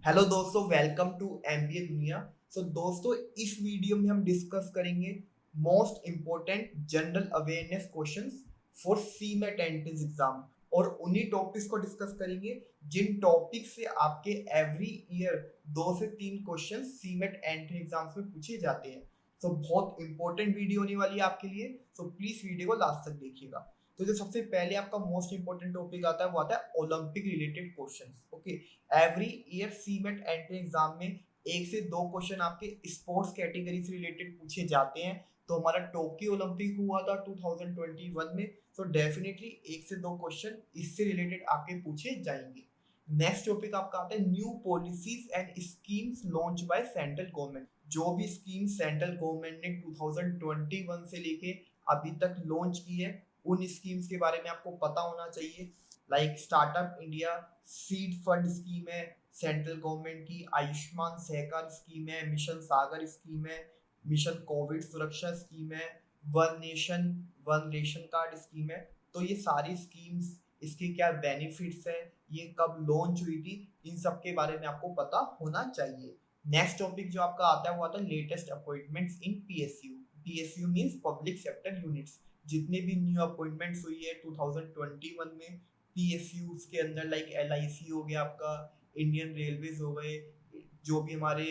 Hello दोस्तों, welcome to MBA दुनिया। दोस्तों, इस वीडियो में हम डिस्कस करेंगे most important general awareness questions for CMAT entrance exam. और उन्हीं टॉपिक्स को डिस्कस करेंगे जिन टॉपिक से आपके एवरी ईयर 2 से 3 क्वेश्चन सीमेट एंट्रेंस एग्जाम्स में पूछे जाते हैं। बहुत इंपॉर्टेंट वीडियो होने वाली है आपके लिए। प्लीज वीडियो को लास्ट तक देखिएगा। तो जो सबसे पहले आपका मोस्ट इंपॉर्टेंट टॉपिक आता है वो आता है Olympic related questions. Okay, every year CMAT entrance exam में 1 से 2 क्वेश्चन आपके स्पोर्ट्स कैटेगरी से रिलेटेड पूछे जाते हैं। तो हमारा टोक्यो ओलंपिक हुआ था 2021 में। डेफिनेटली 1 से 2 क्वेश्चन इससे रिलेटेड आपके पूछे जाएंगे। नेक्स्ट टॉपिक आपका आता है new policies and schemes launch by central government. जो भी स्कीम सेंट्रल गवर्नमेंट ने 2021 से लेके अभी तक लॉन्च की है, उन स्कीम्स के बारे में आपको पता होना चाहिए। Like startup India seed fund scheme है सेंट्रल गवर्नमेंट की, आयुष्मान सहकार स्कीम है, मिशन सागर स्कीम है, मिशन कोविड सुरक्षा स्कीम है, one nation one ration card scheme है। तो ये सारी स्कीम्स, इसके क्या बेनिफिट्स हैं, ये कब लॉन्च हुई थी, इन सब के बारे में आपको पता होना चाहिए। नेक्स्ट टॉपिक जो आपका आता है वो आता है लेटेस्ट अपॉइंटमेंट्स इन PSU. PSU means public sector units. जितने भी न्यू अपॉइंटमेंट्स हुई है 2021 में पीएसयू के अंदर, लाइक एलआईसी हो गया आपका, इंडियन रेलवेज हो गए, जो भी हमारे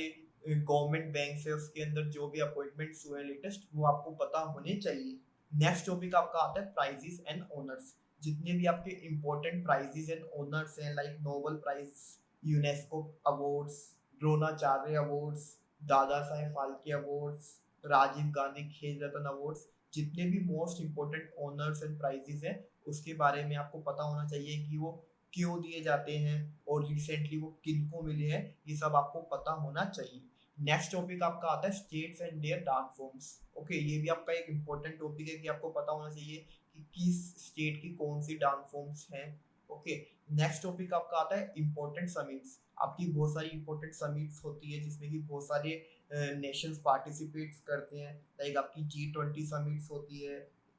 गवर्नमेंट बैंक है उसके अंदर जो भी अपॉइंटमेंट्स हुए हैं लेटेस्ट, वो आपको पता होने चाहिए। नेक्स्ट टॉपिक आपका आता है प्राइजेस एंड ऑनर्स। जितने भी आपके इंपॉर्टेंट प्राइजेस एंड ऑनर्स हैं, like Nobel prize, UNESCO awards, Dronacharya awards, Dada Saheb Phalke awards, Rajiv Gandhi Khel Ratna awards, जितने भी most important honours and prizes हैं उसके बारे में आपको पता होना चाहिए कि वो क्यों दिए जाते हैं और रिसेंटली वो किनको मिले हैं, ये सब आपको पता होना चाहिए। नेक्स्ट टॉपिक आपका आता है states and their dance forms. Okay, ये भी आपका एक इम्पोर्टेंट टॉपिक है कि आपको पता होना चाहिए कि किस स्टेट की कौन सी डांस फॉर्म्स हैं। ओके, नेक्स्ट टॉपिक आपका आता है इम्पोर्टेंट समिट्स। आपकी बहुत सारी इंपॉर्टेंट समिट्स होती है जिसमें कि बहुत सारे नेशंस पार्टिसिपेट्स करते हैं। लाइक आपकी G20 समिट्स होती है,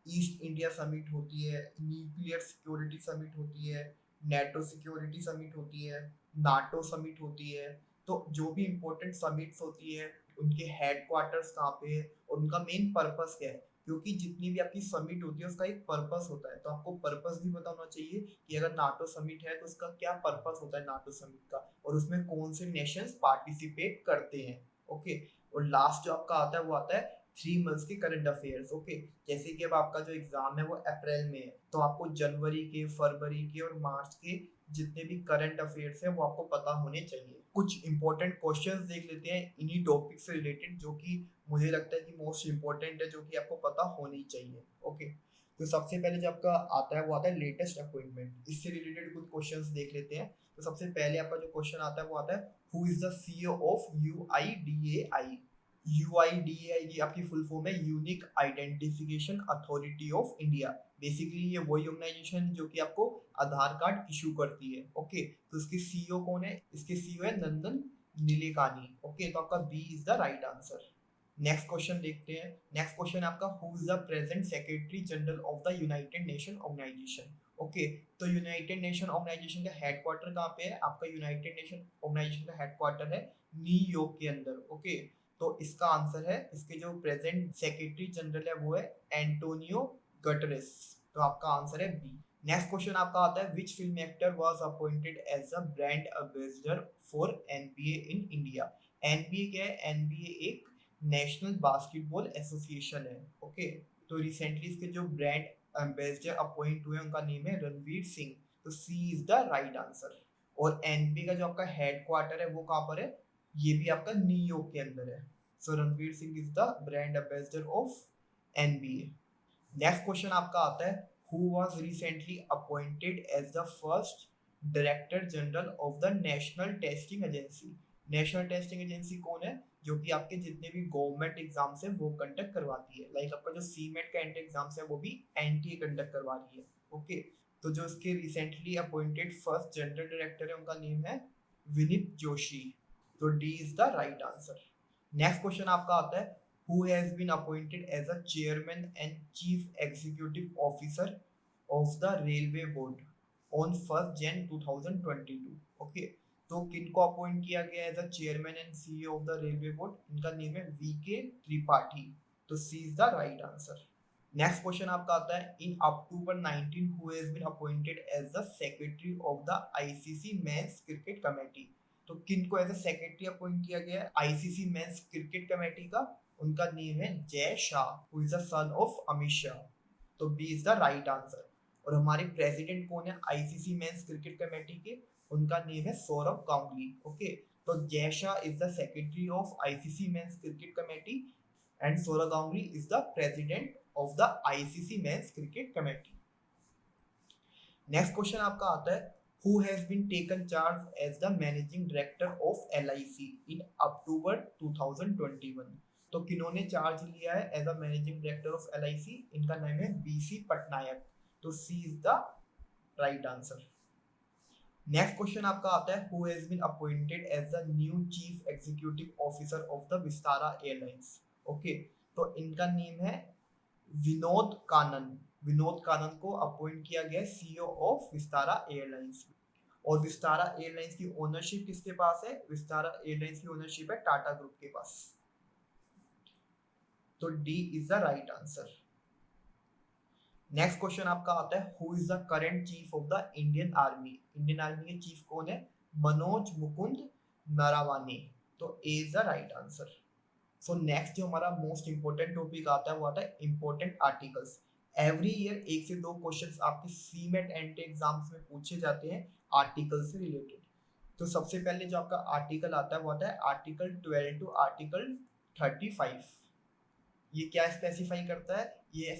ईस्ट इंडिया समिट होती है, न्यूक्लियर सिक्योरिटी समिट होती है, नेटो सिक्योरिटी समिट होती है, नाटो समिट होती है। तो जो भी इंपॉर्टेंट समिट्स होती है उनके हेडक्वार्टर्स कहाँ पे है और उनका मेन पर्पस क्या है, क्योंकि जितनी भी आपकी समिट होती है उसका एक पर्पस होता है। तो आपको पर्पस भी पता होना चाहिए कि अगर नाटो समिट है तो उसका क्या पर्पस होता है नाटो समिट का, और उसमें कौन से नेशंस पार्टिसिपेट करते हैं। ओके, और लास्ट जो आपका आता है वो आता है 3 मंथ्स के करंट अफेयर्स। ओके, जैसे कि अब आपका जो एग्जाम है वो अप्रैल में है, तो आपको जनवरी के, फरवरी के और मार्च के जितने भी करंट अफेयर्स हैं वो आपको पता होने चाहिए। कुछ इंपॉर्टेंट क्वेश्चंस देख लेते हैं इन्हीं टॉपिक से रिलेटेड, जो कि मुझे लगता है कि मोस्ट इंपॉर्टेंट है, जो कि आपको पता होनी चाहिए। ओके, तो सबसे पहले जो आपका आता है वो आता है लेटेस्ट अपॉइंटमेंट। इससे रिलेटेड कुछ क्वेश्चंस देख लेते हैं। तो सबसे पहले आपका जो क्वेश्चन आता है वो आता है who is the CEO of UIDAI. UIDAI की आपकी फुल फॉर्म है unique identification authority of India. Basically ये वही ऑर्गेनाइजेशन जो कि आपको आधार कार्ड इशू करती है। ओके, तो इसके सीईओ कौन है? इसके सीईओ है नंदन नीलेकानी। ओके, तो आपका B is the right answer. Next question देखते हैं। नेक्स्ट क्वेश्चन आपका who is the present secretary general of the United Nation Organisation. Okay, तो यूनाइटेड नेशन ऑर्गेनाइजेशन का हेडक्वार्टर कहाँ पे है? आपका यूनाइटेड नेशन ऑर्गेनाइजेशन का हेडक्वार्टर है न्यूयॉर्क के अंदर। ओके, तो इसका आंसर है, इसके जो प्रेजेंट सेक्रेटरी जनरल है वो है एंटोनियो गटरेस। तो आपका आंसर है बी। नेक्स्ट क्वेश्चन आपका आता है which film actor was appointed as a brand ambassador for NBA in India. NBA क्या है? एनबीए एक नेशनल बास्केटबॉल एसोसिएशन है। ओके, तो रिसेंटली इसके जो ब्रांड एम्बेसडर अपॉइंट हुए उनका नेम है रणवीर सिंह। तो C is the right answer. और एनबीए का जो आपका हेडक्वार्टर है वो कहाँ पर है? ये भी आपका न्यूयॉर्क के अंदर है। So Ranveer Singh is the brand ambassador of NBA. Next question आपका आता है who was recently appointed as the first director general of the National Testing Agency. National Testing Agency कौन है? जो कि आपके जितने भी गवर्नमेंट एग्जाम्स है वो कंडक्ट करवाती है। लाइक आपका जो सीमेट का एंट्री एग्जाम्स है वो भी एनटीए कंडक्ट करवा रही है। ओके, तो जो इसके recently appointed first general director है उनका नेम है विनीत जोशी। तो D is the right answer. Next question आपका आता है who has been appointed as a chairman and chief executive officer of the railway board on 1st Jan 2022. Okay, तो किनको appoint किया गया as a chairman and CEO of the Railway Board? इनका name है VK Tripathi. तो C is the right answer. Next question आपका आता है in October 19 who has been appointed as the secretary of the ICC men's cricket committee? तो किनको as a secretary appoint किया गया है आईसीसी मेंस क्रिकेट कमेटी का? उनका नेम है Jay Shah, who is the son of Amit Shah. तो B is the right answer. और हमारे प्रेसिडेंट कौन है आईसीसी मेंस क्रिकेट कमेटी के? उनका नेम है सौरभ गांगुली। ओके, तो Jay Shah is the secretary of ICC men's cricket committee and Saurabh Ganguly is the president of the ICC men's cricket committee. Next question आपका आता है who has been taken charge as the managing director of LIC in October 2021? तो किन्होंने charge लिया है as a managing director of LIC? इनका नाम है B C Patnaik. तो C is the right answer. Next question आपका आता है who has been appointed as the new chief executive officer of the Vistara airlines? Okay, तो इनका नेम है विनोद कानन। विनोद कानन को अपॉइंट किया गया सीईओ ऑफ विस्तारा एयरलाइंस। और विस्तारा एयरलाइंस की ओनरशिप किसके पास है? विस्तारा एयरलाइंस की ओनरशिप है टाटा ग्रुप के पास। तो D is the right answer. Next question आपका आता है who is the current chief of the Indian army? Indian army के चीफ कौन है? मनोज मुकुंद नरावाने। तो A is the right answer. So next जो हमारा मोस्ट इंपोर्टेंट टॉपिक आता है वो आता है इंपोर्टेंट आर्टिकल्स। एवरी ईयर एक से दो क्वेश्चंस आपके सीमेट एंटी एग्जाम्स में पूछे जाते हैं आर्टिकल से रिलेटेड। तो सबसे पहले जो आपका आर्टिकल आता है वो आता है आर्टिकल 12 टू आर्टिकल 35। ये क्या स्पेसिफाई करता है? ये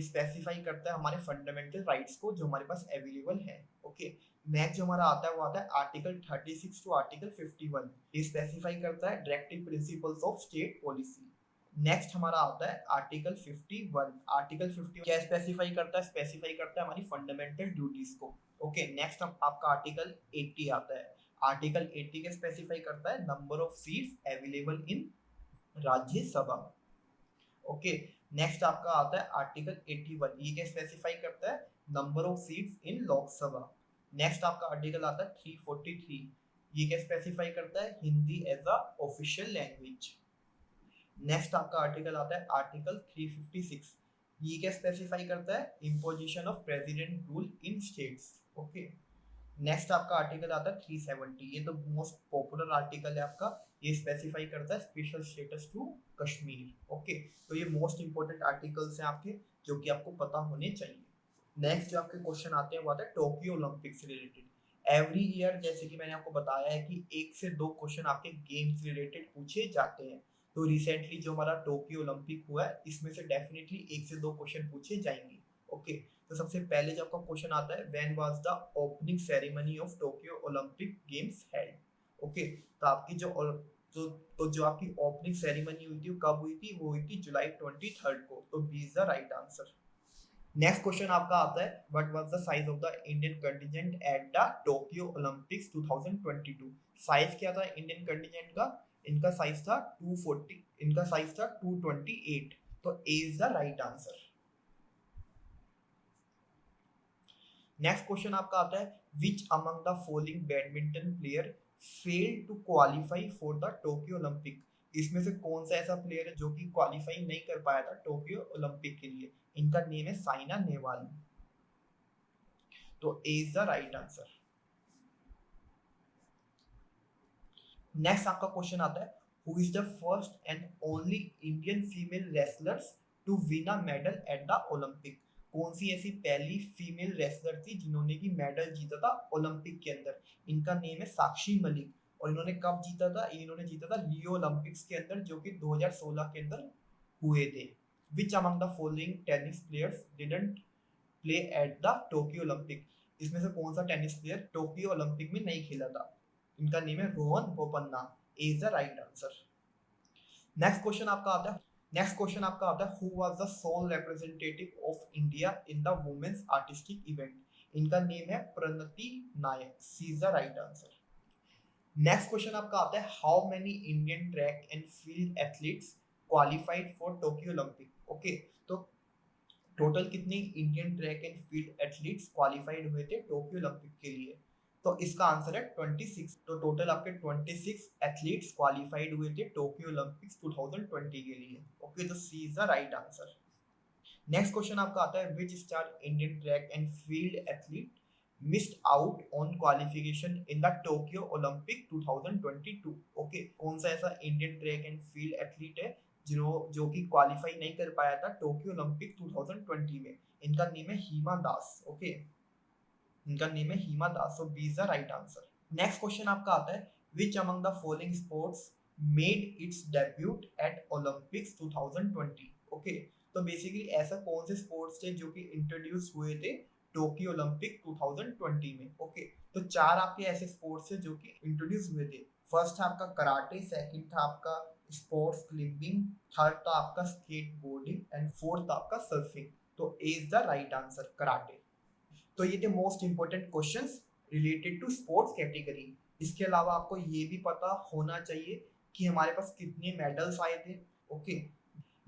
स्पेसिफाई करता है हमारे फंडामेंटल राइट्स को जो हमारे पास अवेलेबल है। ओके, नेक्स्ट जो हमारा आता है वो आता है आर्टिकल 36 टू आर्टिकल 51। ये स्पेसिफाई करता है directive principles of state policy. Next हमारा आता है आर्टिकल 51। आर्टिकल 50 क्या स्पेसिफाई करता है? स्पेसिफाई करता है हमारी फंडामेंटल ड्यूटीज को। ओके, नेक्स्ट हम आपका आर्टिकल 80 आता है। आर्टिकल 80 के स्पेसिफाई करता है number of seats available in Rajya Sabha. Okay, next आपका आता है आर्टिकल 81। ये क्या स्पेसिफाई करता है? Number of seats in Lok Sabha. Next आपका आर्टिकल आता है 343। ये क्या स्पेसिफाई करता है? Hindi as a official language. Next आपका आर्टिकल आता है आर्टिकल 356। ये क्या स्पेसिफाई करता है? Imposition of president rule in states. Okay, next आपका आर्टिकल आता है 370। ये तो मोस्ट पॉपुलर आर्टिकल है आपका। ये स्पेसिफाई करता है special status to Kashmir. Okay, तो ये मोस्ट इंपोर्टेंट आर्टिकल्स हैं आपके जो कि आपको पता होने चाहिए। नेक्स्ट जो आपके क्वेश्चन आते हैं वो आता है टोक्यो ओलंपिक से रिलेटेड। एवरी ईयर जैसे कि मैंने आपको बताया है कि एक से दो क्वेश्चन आपके गेम्स रिलेटेड पूछे जाते हैं। तो रिसेंटली जो हमारा टोक्यो ओलंपिक हुआ है इसमें से डेफिनेटली एक से दो क्वेश्चन पूछे जाएंगे। ओके, तो सबसे पहले जो आपका क्वेश्चन आता है when was the opening ceremony of Tokyo Olympic games held? Okay, तो आपकी जो आपकी ओपनिंग सेरेमनी हुई थी वो कब हुई थी? वो हुई थी जुलाई 23 को। तो B is the right answer. Next question आपका आता है what was the size of the Indian contingent at the Tokyo Olympics 2022? Size क्या था इंडियन कंटिजेंट का? इनका साइज था 240, इनका साइज था 228। तो A is the right answer. Next question आपका आता है which among the following badminton player failed to qualify for the Tokyo Olympic? इसमें से कौन सा ऐसा प्लेयर है जो कि क्वालिफाई नहीं कर पाया था टोक्यो ओलंपिक के लिए? इनका नेम है साइना नेहवाल। तो A is the right answer. Next आपका क्वेश्चन आता है who is the first and only Indian female wrestlers to win a medal at the Olympic? कौन सी ऐसी पहली फीमेल रेसलर थी जिन्होंने की मेडल जीता था ओलंपिक के अंदर? इनका नेम है साक्षी मलिक। और इन्होंने कब जीता था? इन्होंने जीता था रियो ओलंपिक्स के अंदर जो कि 2016 के अंदर हुए थे। Which among the following tennis players didn't play at the Tokyo Olympic? इसमें से कौन सा टेनिस प्लेयर टोक्यो ओलंपिक में नहीं खेला था? इनका नेम है Rohan Bopanna. A is the right answer. Next question आपका आता है who was the sole representative of India in the women's artistic event? इनका नेम है Pranati Nayak. C is the right answer. Next question आपका आता है how many Indian track and field athletes qualified for Tokyo Olympic? Okay, तो total कितने Indian track and field athletes qualified हुए थे Tokyo Olympic के लिए? तो इसका आंसर है 26। तो टोटल आपके 26 एथलीट्स क्वालिफाइड हुए थे टोक्यो ओलंपिक्स 2020 के लिए। ओके, तो C is the right answer. Next question आपका आता है, which star Indian track and field athlete missed out on qualification in the Tokyo Olympic 2022। Okay, कौन सा ऐसा Indian track and field athlete है जो कि क्वालिफाई नहीं कर पाया था टोक्यो ओलंपिक 2020 में? इनका नेम है हिमा दास। ओके, इनका नेम है Hima Das. So B is the right answer. Next question आपका आता है, which among the following sports made its debut at Olympics 2020। Okay, तो बेसिकली ऐसा कौन से स्पोर्ट्स थे जो कि इंट्रोड्यूस हुए थे टोक्यो ओलंपिक 2020 में? ओके, तो चार आपके ऐसे स्पोर्ट्स थे जो कि इंट्रोड्यूस हुए थे। फर्स्ट था आपका कराटे, सेकंड था आपका स्पोर्ट्स क्लिम्बिंग, थर्ड था आपका स्केट बोर्डिंग एंड फोर्थ था आपका सर्फिंग। तो A is the right answer, karate. तो ये थे most important questions related to sports category. इसके अलावा आपको ये भी पता होना चाहिए कि हमारे पास कितने मेडल्स आए थे। ओके,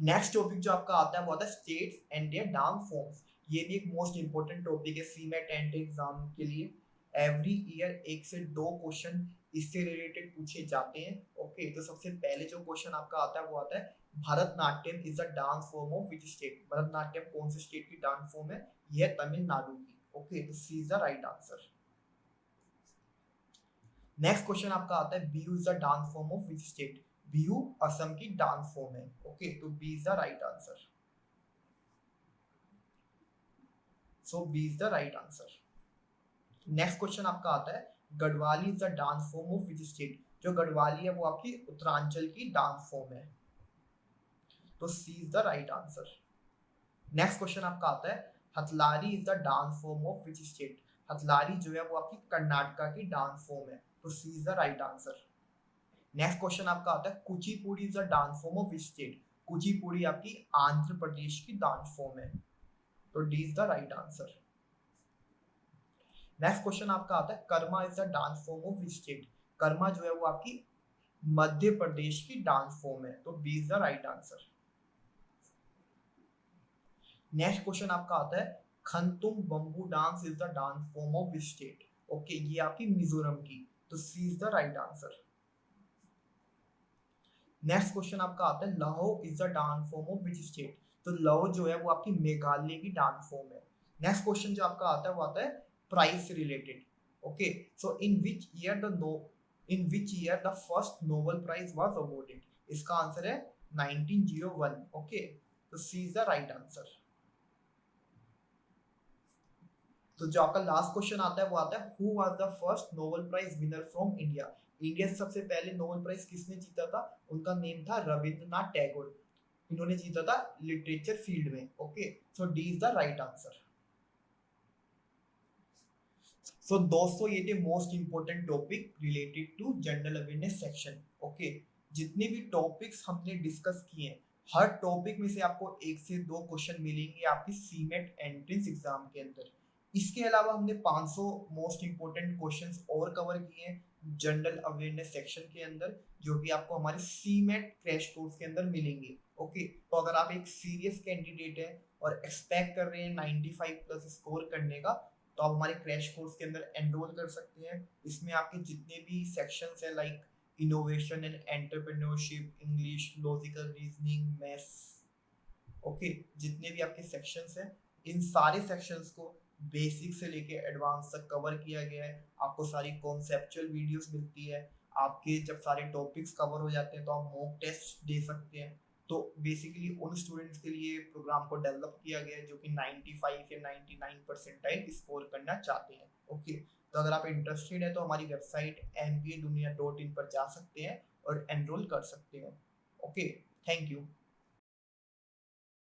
नेक्स्ट टॉपिक जो आपका आता है वो आता है states and their dance forms. ये भी एक मोस्ट इंपोर्टेंट टॉपिक है सीमेट एंड एग्जाम के लिए। एवरी ईयर एक से दो क्वेश्चन इससे रिलेटेड पूछे जाते हैं। ओके, तो सबसे पहले जो क्वेश्चन आपका आता है वो आता है, Bharatanatyam is the dance form of which state? Bharatanatyam कौन से स्टेट की डांस फॉर्म है? यह तमिलनाडु की। ओके, तो C is the right answer. Next question आपका आता है, Bihu is the dance form of which state? Bihu Assam की डांस फॉर्म है। ओके, तो B is the right answer. So B is the right answer. Next question आपका आता है, Garhwali is the dance form of which state? जो गढ़वाली है वो आपकी उत्तरांचल की डांस फॉर्म है। तो C is the right answer. Next question आपका आता है, Hathlari is the dance form of which state? Hathlari जो है वो आपकी कर्नाटका की डांस फॉर्म है। तो C is the right answer. Next question आपका आता है, Kuchipudi is the dance form of which state? Kuchipudi आपकी आंध्र प्रदेश की डांस फॉर्म है। तो D is the right answer. Next question आपका आता है, Karma is the dance form of which state? Karma जो है वो आपकी मध्य प्रदेश की डांस फॉर्म है। तो B is the right answer. Next question आपका आता है, Khantum bamboo dance is the dance form of which state? Okay, ये आपकी मिजोरम की। तो C is the right answer. Next question आपका आता है, Laho is the dance form of which state? तो लहो जो है वो आपकी मेघालय की डांस फॉर्म है। नेक्स्ट क्वेश्चन जो आपका आता है वो आता है प्राइस से related. Okay, so in which year the first Nobel prize was awarded? इसका आंसर है 1901। ओके, तो C is the right answer. तो जो आपका लास्ट क्वेश्चन आता है वो आता है, who was the first Nobel prize winner from India? India से सबसे पहले नोबेल प्राइज किसने जीता था? उनका नेम था रविंद्रनाथ टैगोर। इन्होंने जीता था लिटरेचर फील्ड में। Okay, so D is the right answer. So दोस्तों ये थे most important topic related to general awareness section. Okay, जितने भी टॉपिक्स हमने डिस्कस किए हैं, हर टॉपिक में से आपको एक से दो क्वेश्चन मिलेंगे आपकी सीमेट एंट्रेंस एग्जाम के अंदर। इसके अलावा हमने 500 मोस्ट इंपोर्टेंट क्वेश्चंस और कवर किए हैं जनरल अवेयरनेस सेक्शन के अंदर, जो कि आपको हमारे सीमेट क्रैश कोर्स के अंदर मिलेंगे। ओके, तो अगर आप एक सीरियस कैंडिडेट हैं और एक्सपेक्ट कर रहे हैं 95 प्लस स्कोर करने का, तो आप हमारे क्रैश कोर्स के अंदर एनरोल कर सकते हैं। इसमें आपके जितने भी सेक्शंस हैं like innovation and entrepreneurship, English, logical reasoning, maths, okay, जितने भी आपके सेक्शंस हैं, इन सारे सेक्शंस को बेसिक से लेके एडवांस तक कवर किया गया है। आपको सारी कॉन्सेप्चुअल वीडियोस मिलती है। आपके जब सारे टॉपिक्स कवर हो जाते हैं तो आप मॉक टेस्ट दे सकते हैं। तो बेसिकली उन स्टूडेंट्स के लिए प्रोग्राम को डेवलप किया गया है जो कि 95 या 99 परसेंटाइल स्कोर करना चाहते हैं। ओके, तो अगर आप इंटरेस्टेड है तो हमारी वेबसाइट mbadunia.in पर जा सकते हैं और एनरोल कर सकते हैं। Okay, thank you.